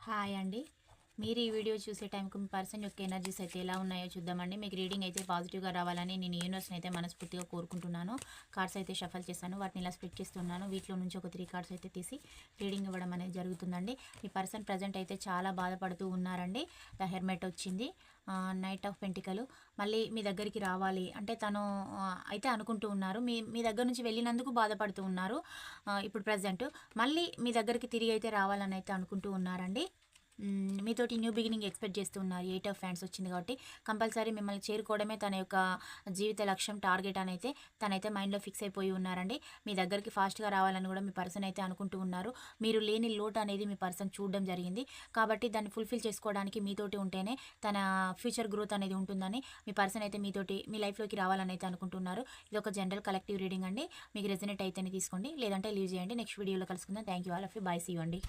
Hi అండి. మీరు ఈ వీడియో చూసే టైంకి మీ పర్సన్ యొక్క ఎనర్జీస్ అయితే ఎలా ఉన్నాయో చూద్దామండి. మీకు రీడింగ్ అయితే పాజిటివ్‌గా రావాలని నేను యూనివర్స్‌ని అయితే మనస్ఫూర్తిగా కోరుకుంటున్నాను. కార్డ్స్ అయితే షఫల్ చేశాను. వాటిని ఇలా స్ప్లిట్ చేస్తున్నాను. వీటిలో నుంచి ఒక 3 కార్డ్స్ అయితే తీసి రీడింగ్ ఇవ్వడం అనేది జరుగుతుందండి. మీ పర్సన్ ప్రజెంట్ అయితే చాలా బాధపడుతూ ఉన్నారండి. ద హెర్మెట్ వచ్చింది. నైట్ ఆఫ్ పెంటికల్ మళ్ళీ మీ దగ్గరికి రావాలి అంటే తను అయితే అనుకుంటూ ఉన్నారు. మీ మీ దగ్గర నుంచి వెళ్ళినందుకు బాధపడుతూ ఉన్నారు. ఇప్పుడు ప్రెజెంట్ మళ్ళీ మీ దగ్గరికి తిరిగి అయితే రావాలని అయితే అనుకుంటూ ఉన్నారండి. మీతోటి న్యూ బిగినింగ్ ఎక్స్పెక్ట్ చేస్తూ ఉన్నారు. 8 ఆఫ్ ఫ్యాన్స్ వచ్చింది కాబట్టి కంపల్సరీ మిమ్మల్ని చేరుకోవడమే తన యొక్క జీవిత లక్ష్యం, టార్గెట్ అనైతే తనైతే మైండ్లో ఫిక్స్ అయిపోయి ఉన్నారండి. మీ దగ్గరికి ఫాస్ట్గా రావాలని కూడా మీ పర్సన్ అయితే అనుకుంటూ ఉన్నారు. మీరు లేని లోటు అనేది మీ పర్సన్ చూడడం జరిగింది కాబట్టి దాన్ని ఫుల్ఫిల్ చేసుకోవడానికి మీతోటి ఉంటేనే తన ఫ్యూచర్ గ్రోత్ అనేది ఉంటుందని మీ పర్సన్ అయితే మీతోటి మీ లైఫ్లోకి రావాలని అయితే అనుకుంటున్నారు. ఇది ఒక జనరల్ కలెక్టివ్ రీడింగ్ అండి. మీకు రెజనేట్ అయితేనే తీసుకోండి, లేదంటే లీవ్ చేయండి. నెక్స్ట్ వీడియోలో కలుసుకుందాం. Thank you all of you. Bye. See you అండి.